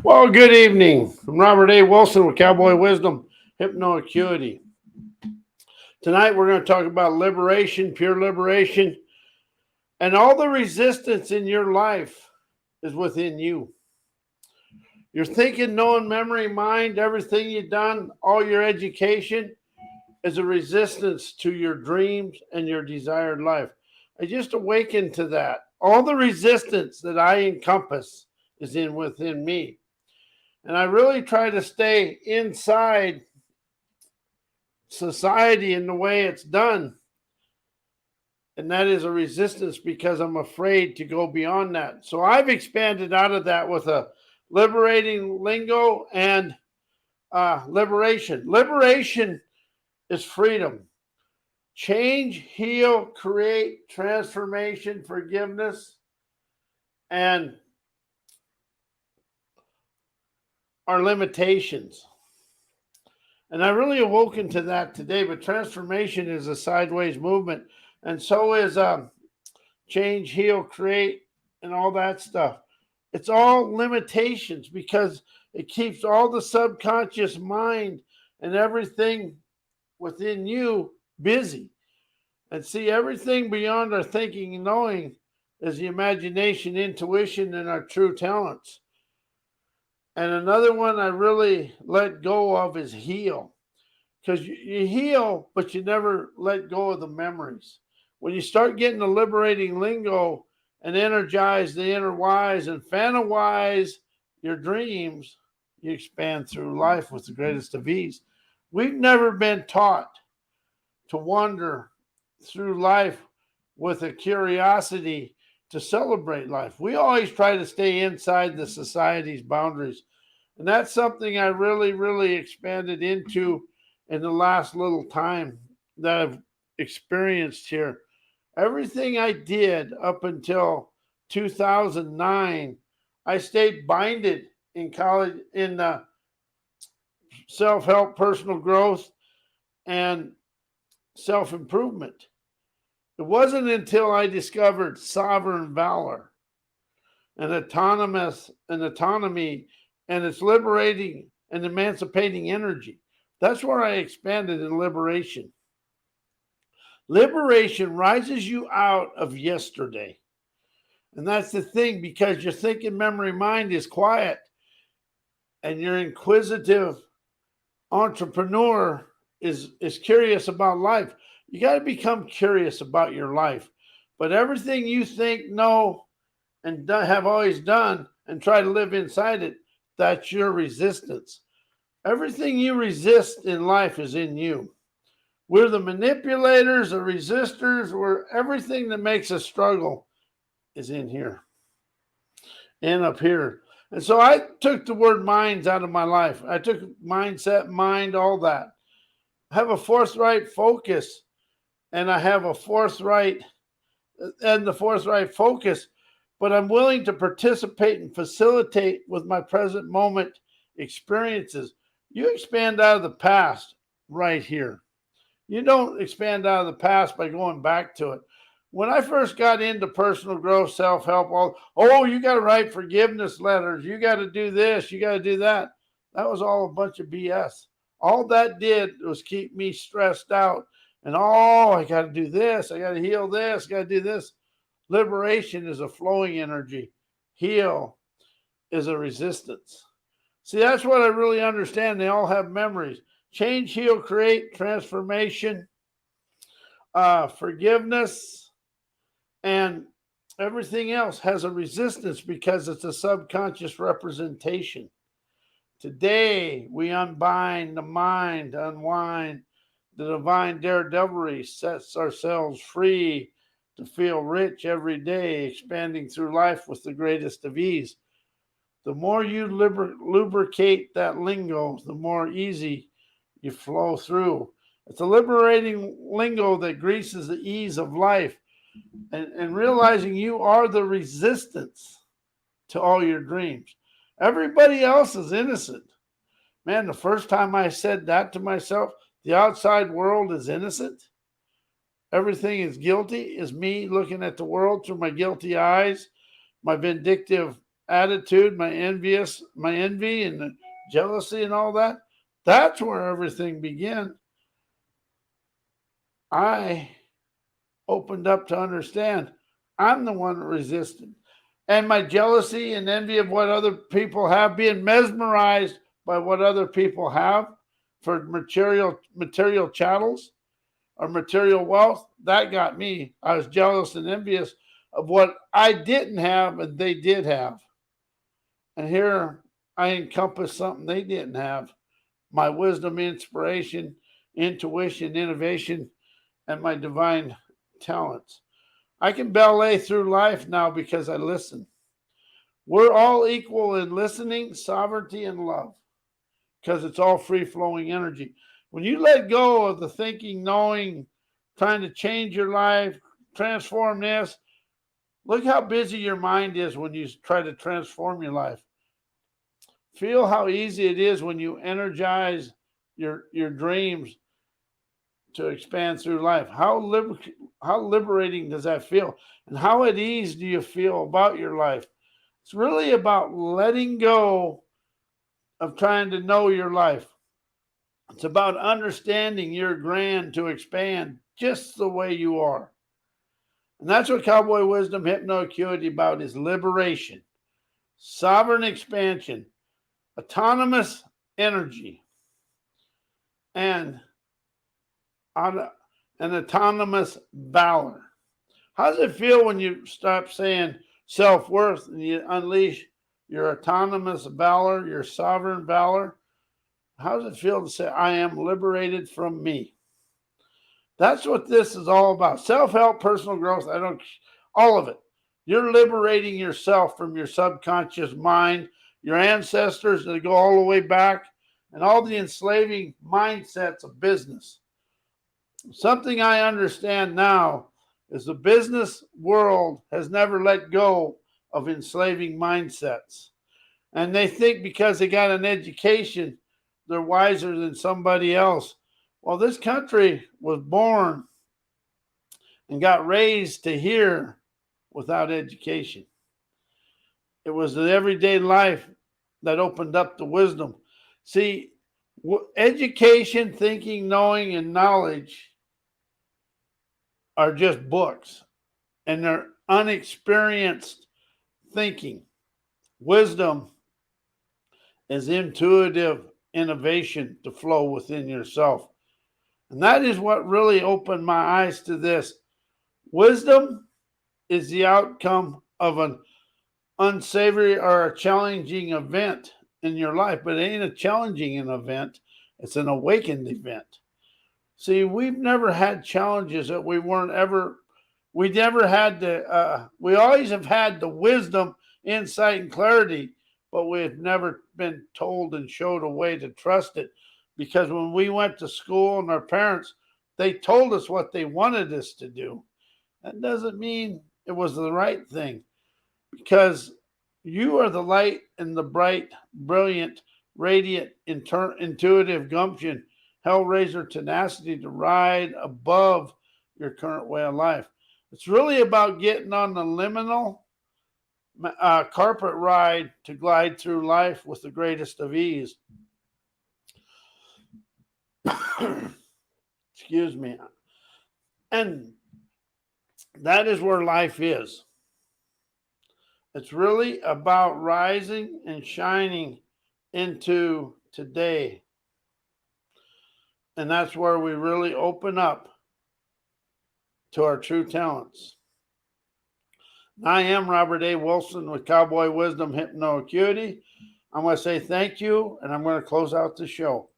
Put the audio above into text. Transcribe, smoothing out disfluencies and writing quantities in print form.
Well, good evening. I'm Robert A. Wilson with Cowboy Wisdom Hypnoacuity. Tonight we're going to talk about liberation, pure liberation, and all the resistance in your life is within you. Your thinking, knowing, memory, mind, everything you've done, all your education is a resistance to your dreams and your desired life. I just awakened to that. All the resistance that I encompass is in within me. And I really try to stay inside society in the way it's done. And that is a resistance because I'm afraid to go beyond that. So I've expanded out of that with a liberating lingo and liberation. Liberation is freedom. Change, heal, create, transformation, forgiveness, and our limitations. And I really awoken to that today, but transformation is a sideways movement. And so is change, heal, create, and all that stuff. It's all limitations because it keeps all the subconscious mind and everything within you busy. And see, everything beyond our thinking and knowing is the imagination, intuition, and our true talents. And another one I really let go of is heal. Because you heal, but you never let go of the memories. When you start getting the liberating lingo and energize the inner wise and fantasize your dreams, you expand through life with the greatest of ease. We've never been taught to wander through life with a curiosity to celebrate life. We always try to stay inside the society's boundaries. And that's something I really, really expanded into in the last little time that I've experienced here. Everything I did up until 2009, I stayed binded in college in self-help, personal growth, and self-improvement. It wasn't until I discovered sovereign valor and autonomy and its liberating and emancipating energy. That's where I expanded in liberation. Liberation rises you out of yesterday. And that's the thing, because your thinking memory mind is quiet and your inquisitive entrepreneur is curious about life. You got to become curious about your life. But everything you think, know, and have always done and try to live inside it, that's your resistance. Everything you resist in life is in you. We're the manipulators, the resistors, we're everything that makes us struggle is in here and up here. And so I took the word minds out of my life. I took mindset, mind, all that. I have a forthright focus, and I have a forthright focus, but I'm willing to participate and facilitate with my present moment experiences. You expand out of the past right here. You don't expand out of the past by going back to it. When I first got into personal growth, self-help, you got to write forgiveness letters. You got to do this. You got to do that. That was all a bunch of BS. All that did was keep me stressed out. And I got to do this. I got to heal this. I got to do this. Liberation is a flowing energy. Heal is a resistance. See, that's what I really understand. They all have memories. Change, heal, create, transformation, forgiveness, and everything else has a resistance because it's a subconscious representation. Today, we unbind the mind, unwind the divine daredevilry, sets ourselves free to feel rich every day, expanding through life with the greatest of ease. The more you lubricate that lingo, the more easy you flow through. It's a liberating lingo that greases the ease of life and realizing you are the resistance to all your dreams. Everybody else is innocent. Man, the first time I said that to myself, the outside world is innocent. Everything is guilty, is me looking at the world through my guilty eyes, my vindictive attitude, my envy and the jealousy and all that, that's where everything began. I opened up to understand I'm the one that resisted. And my jealousy and envy of what other people have, being mesmerized by what other people have for material chattels or material wealth, that got me. I was jealous and envious of what I didn't have and they did have. And here I encompass something they didn't have. My wisdom, inspiration, intuition, innovation, and my divine talents. I can ballet through life now because I listen. We're all equal in listening, sovereignty, and love because it's all free-flowing energy. When you let go of the thinking, knowing, trying to change your life, transform this, look how busy your mind is when you try to transform your life. Feel how easy it is when you energize your dreams to expand through life. How liberating does that feel? And how at ease do you feel about your life? It's really about letting go of trying to know your life. It's about understanding you're grand to expand just the way you are. And that's what Cowboy Wisdom Hypnoacuity about is liberation, sovereign expansion, autonomous energy, and an autonomous valor. How does it feel when you stop saying self-worth and you unleash your autonomous valor, your sovereign valor? How does it feel to say, I am liberated from me? That's what this is all about. Self-help, personal growth, all of it. You're liberating yourself from your subconscious mind, your ancestors that go all the way back, and all the enslaving mindsets of business. Something I understand now is the business world has never let go of enslaving mindsets. And they think because they got an education, they're wiser than somebody else. Well, this country was born and got raised to here without education. It was the everyday life that opened up the wisdom. See, education, thinking, knowing, and knowledge are just books, and they're unexperienced thinking. Wisdom is intuitive innovation to flow within yourself. And that is what really opened my eyes to this. Wisdom is the outcome of an unsavory or a challenging event in your life, but it ain't a challenging event. It's an awakened event. See, we've never had challenges that we never had we always have had the wisdom, insight, and clarity, but we've never been told and showed a way to trust it. Because when we went to school and our parents, they told us what they wanted us to do. That doesn't mean it was the right thing, because you are the light and the bright, brilliant, radiant, intuitive gumption, hellraiser tenacity to ride above your current way of life. It's really about getting on the liminal carpet ride to glide through life with the greatest of ease. Excuse me. And that is where life is. It's really about rising and shining into today. And that's where we really open up to our true talents. I am Robert A. Wilson with Cowboy Wisdom Hypnoacuity. I'm going to say thank you, and I'm going to close out the show.